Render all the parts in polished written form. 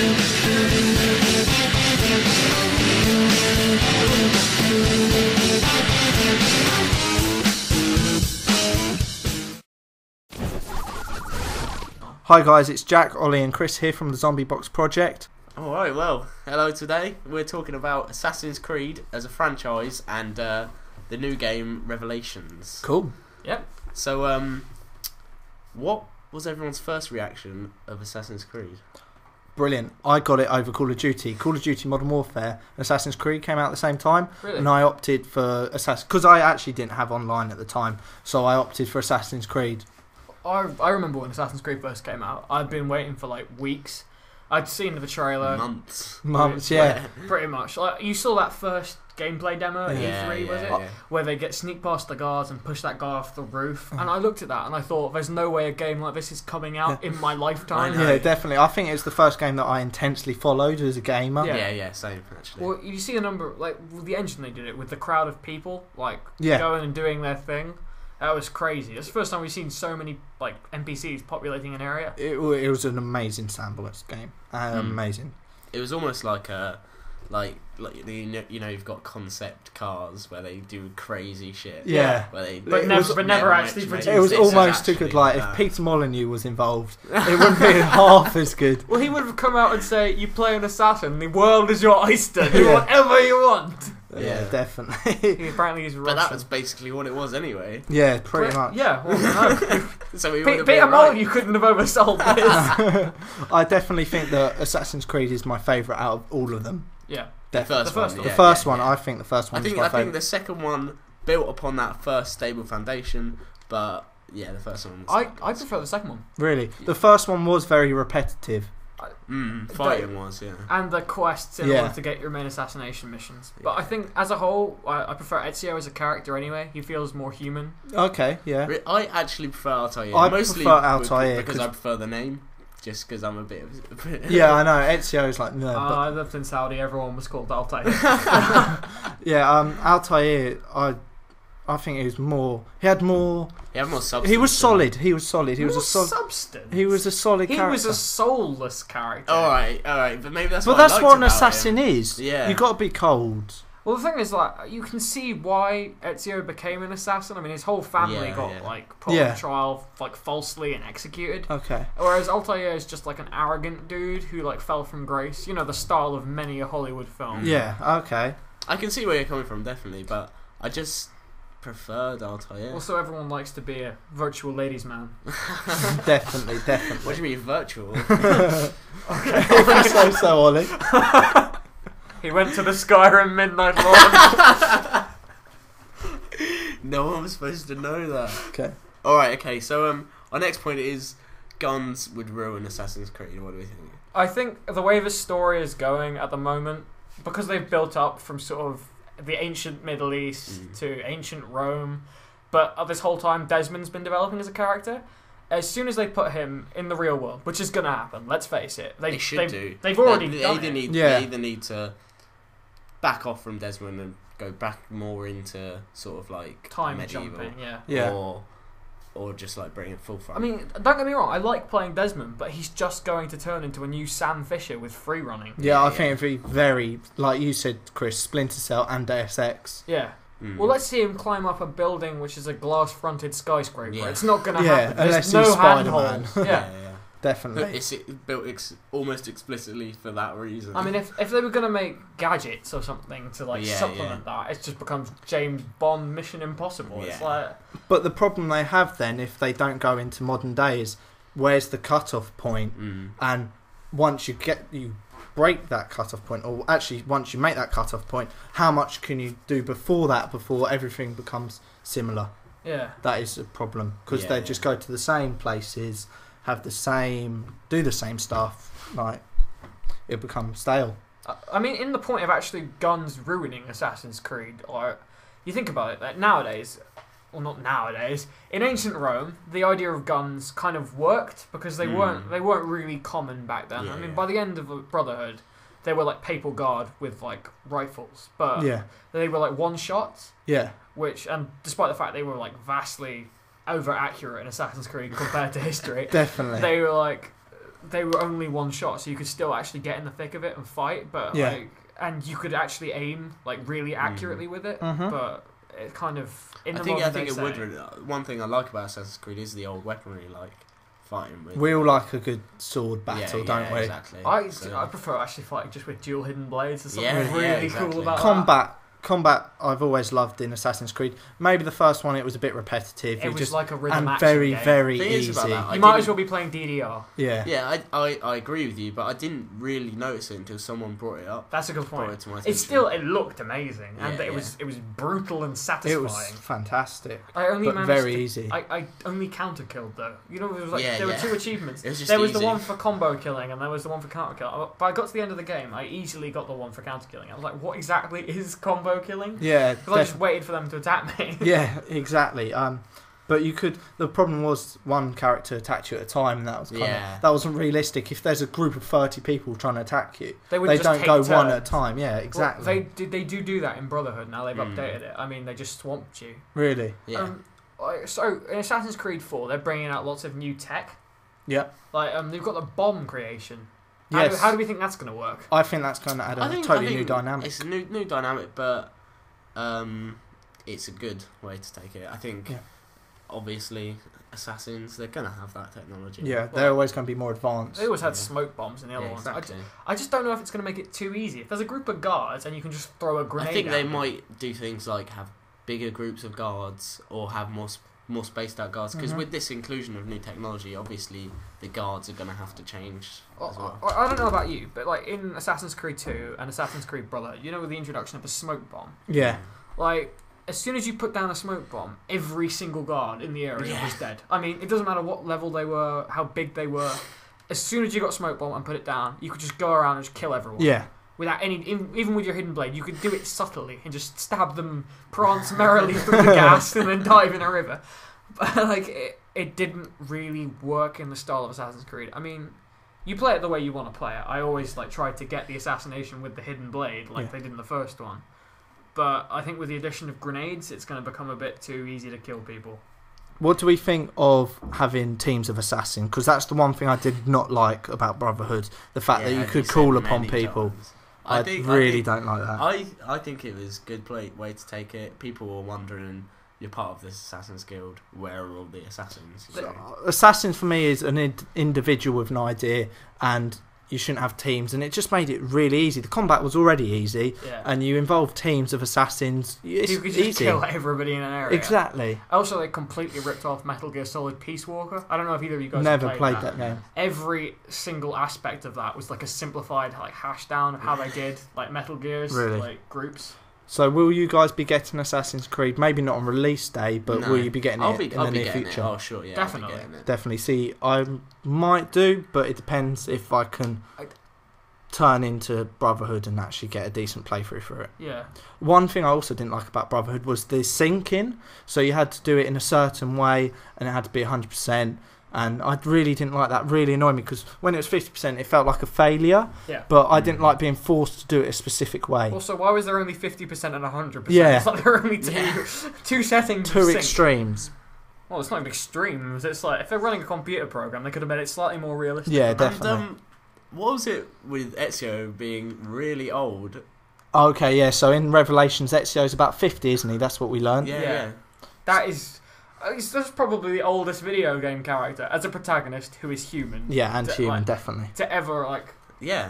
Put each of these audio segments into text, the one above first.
Hi guys, it's Jack, Ollie and Chris here from the Zombie Box Project. Alright, well, hello today. We're talking about Assassin's Creed as a franchise and the new game Revelations. Cool. Yep. So, what was everyone's first reaction of Assassin's Creed? Brilliant. I got it over Call of Duty. Call of Duty Modern Warfare and Assassin's Creed came out at the same time. Really? And I opted for Assassin's... Because I actually didn't have online at the time, so I opted for Assassin's Creed. I remember when Assassin's Creed first came out. I'd been waiting for like weeks. I'd seen the trailer. Months, yeah. Pretty much. Like, you saw that first gameplay demo at E3, was it? Yeah. Where they get sneak past the guards and push that guy off the roof. And I looked at that and I thought, there's no way a game like this is coming out in my lifetime. Yeah, definitely. I think it's the first game that I intensely followed as a gamer. Yeah, same actually. Well, you see a number, like, with the engine they did it, with the crowd of people, like, Yeah. going and doing their thing. That was crazy. It's the first time we've seen so many like NPCs populating an area. It was an amazing sandbox game. Amazing. It was almost like a you've got concept cars where they do crazy shit. Yeah. But never actually produced. It was almost too good. Like if Peter Molyneux was involved, it wouldn't be half as good. Well, he would have come out and say, "You play an assassin. The world is your oyster. Do whatever you want." Yeah, definitely. Apparently he's Russian. But that was basically what it was anyway. Yeah, pretty much. Yeah, well, no. So Peter Molyneux couldn't have oversold this. I definitely think that Assassin's Creed is my favourite out of all of them. Yeah. The first one. The first one, I think the first one. I think the second one built upon that first stable foundation, but yeah, the first one. I prefer the second one. Really, the first one was very repetitive. Fighting was, yeah. And the quests in order to get your main assassination missions. But I think as a whole, I prefer Ezio as a character anyway. He feels more human. Okay, yeah. I actually prefer Altair. I mostly prefer Altair because I prefer the name. Just because I'm a bit of... Yeah, I know. Ezio is like... No, I lived in Saudi. Everyone was called Altair. Yeah, Altair, I think he was more... He had more substance. He was solid. He was solid. He was a substance. He was a solid character. He was a soulless character. Alright. But maybe that's what an assassin is. Yeah. You've got to be cold. Well, the thing is, like, you can see why Ezio became an assassin. I mean, his whole family got like put on trial, like falsely and executed. Okay. Whereas Altair is just like an arrogant dude who like fell from grace. You know, the style of many a Hollywood film. Yeah. Okay. I can see where you're coming from, definitely, but I just preferred Altair. Also, everyone likes to be a virtual ladies' man. Definitely. What do you mean virtual? Okay. so Ollie. He went to the Skyrim Midnight Launch. No one was supposed to know that. Okay. Alright, okay, so our next point is guns would ruin Assassin's Creed. What do we think? I think the way the story is going at the moment, because they've built up from sort of the ancient Middle East to ancient Rome, but this whole time Desmond's been developing as a character. As soon as they put him in the real world, which is going to happen, let's face it. They should do. They've already done it. They either need to back off from Desmond and go back more into sort of like time medieval, jumping, or just like bring it full front. I mean, don't get me wrong, I like playing Desmond, but he's just going to turn into a new Sam Fisher with free running. Yeah, I think it'd be very, like you said, Chris, Splinter Cell and Deus Ex. Yeah. Well, let's see him climb up a building which is a glass-fronted skyscraper. Yeah. It's not going to happen. Unless There's he's no handhold. Yeah. Definitely. It's built almost explicitly for that reason. I mean, if they were going to make gadgets or something to like supplement that, it just becomes James Bond Mission Impossible. It's like... But the problem they have then, if they don't go into modern day, is where's the cut-off point? And once you break that cut-off point, or actually once you make that cut-off point, how much can you do before that, before everything becomes similar? Yeah. That is a problem, because they just go to the same places, do the same stuff, like it becomes stale. I mean, in the point of actually guns ruining Assassin's Creed, or you think about it, like nowadays, well, not nowadays, in ancient Rome, the idea of guns kind of worked because they weren't really common back then. I mean, by the end of the Brotherhood, they were like papal guard with like rifles, but they were like one shots. Yeah. Which, and despite the fact they were like vastly over accurate in Assassin's Creed compared to history, definitely, they were like they were only one shot, so you could still actually get in the thick of it and fight. But and you could actually aim like really accurately with it. But it kind of I think it would. One thing I like about Assassin's Creed is the old weaponry, like fighting with. We all like a good sword battle, don't we? Exactly. I prefer actually fighting just with dual hidden blades. There's something really cool about Combat I've always loved in Assassin's Creed. Maybe the first one it was a bit repetitive. It was just like a rhythm and action very game. very easy. You might as well be playing DDR. Yeah, I agree with you, but I didn't really notice it until someone brought it up. That's a good point. It to my attention. It looked amazing, and it was brutal and satisfying. It was fantastic. Very easy. I only counter killed though. You know, it was like there were 2 achievements. There was the one for combo killing, and there was the one for counter killing. But I got to the end of the game, I easily got the one for counter killing. I was like, what exactly is combo killing? Yeah. Because I just waited for them to attack me. Yeah, exactly. But you could. The problem was one character attacked you at a time, and that was that wasn't realistic. If there's a group of 30 people trying to attack you, they don't go one at a time. Yeah, exactly. Well, they do that in Brotherhood now. They've updated it. I mean, they just swamped you. Really? Yeah. So in Assassin's Creed 4, they're bringing out lots of new tech. Yeah. Like they've got the bomb creation. Yes. How do we think that's going to work? I think that's going to add a totally new dynamic. It's a new dynamic, but it's a good way to take it. I think, obviously, Assassins, they're going to have that technology. Yeah, they're always going to be more advanced. They always had smoke bombs in the other ones. Exactly. I just don't know if it's going to make it too easy. If there's a group of guards and you can just throw a grenade I think at they them. might do things like have bigger groups of guards or have more spaced out guards, because with this inclusion of new technology, obviously the guards are going to have to change as well. I don't know about you, but like in Assassin's Creed 2 and Assassin's Creed Brother, you know, with the introduction of the smoke bomb. Yeah. Like, as soon as you put down a smoke bomb, every single guard in the area was dead. I mean, it doesn't matter what level they were, how big they were. As soon as you got a smoke bomb and put it down, you could just go around and just kill everyone. Yeah. Without even with your hidden blade, you could do it subtly and just stab them, prance merrily through the gas, and then dive in a river. But like, it didn't really work in the style of Assassin's Creed. I mean, you play it the way you want to play it. I always like tried to get the assassination with the hidden blade, like they did in the first one. But I think with the addition of grenades, it's going to become a bit too easy to kill people. What do we think of having teams of assassins? Because that's the one thing I did not like about Brotherhood. The fact that you could call upon people. I really don't like that. I think it was a good way to take it. People were wondering, you're part of this Assassin's Guild, where are all the assassins? Assassins for me is an individual with an idea, and you shouldn't have teams, and it just made it really easy. The combat was already easy, and you involve teams of assassins. It's you could just easy. kill everybody in an area. Exactly. Also, they completely ripped off Metal Gear Solid Peace Walker. I don't know if either of you guys never have played that game. Every single aspect of that was like a simplified like hash down of how they did like Metal Gear's like groups. So will you guys be getting Assassin's Creed? Maybe not on release day, but will you be getting it in the near future? Oh, sure, yeah. Definitely. Definitely. See, I might do, but it depends if I can turn into Brotherhood and actually get a decent playthrough for it. Yeah. One thing I also didn't like about Brotherhood was the syncing. So you had to do it in a certain way, and it had to be 100%. And I really didn't like that. Really annoyed me, because when it was 50%, it felt like a failure. Yeah. But I didn't like being forced to do it a specific way. Also, why was there only 50% and 100%? Yeah. It's like there were only two settings. Two extremes. Well, it's not even extremes. It's like if they're running a computer program, they could have made it slightly more realistic. Yeah, definitely. And, what was it with Ezio being really old? Okay, yeah. So in Revelations, Ezio's about 50, isn't he? That's what we learned. Yeah. That's probably the oldest video game character as a protagonist who is human. Yeah, and human, definitely. To ever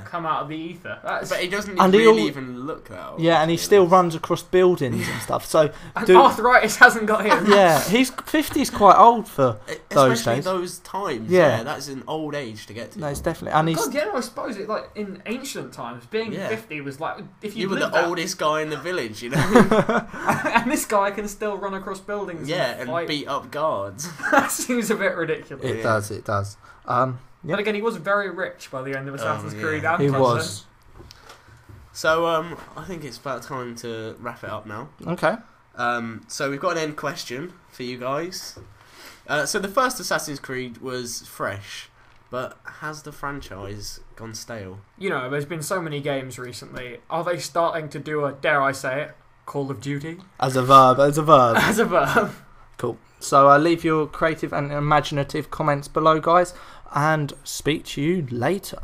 come out of the ether. But he doesn't even look that old. Yeah, and he still runs across buildings and stuff. So arthritis hasn't got him. Yeah, he's 50 is quite old for those especially days. Those times. Yeah, that's an old age to get to. No, it's definitely. And he's. I suppose it in ancient times, being 50 was like if you were the oldest guy in the village, you know. And this guy can still run across buildings. And beat up guards. That seems a bit ridiculous. It does. But again, he was very rich by the end of Assassin's Creed. And he was. So I think it's about time to wrap it up now. Okay. So we've got an end question for you guys. So the first Assassin's Creed was fresh, but has the franchise gone stale? You know, there's been so many games recently. Are they starting to do a, dare I say it, Call of Duty? As a verb. As a verb. Cool. So leave your creative and imaginative comments below, guys. and speak to you later.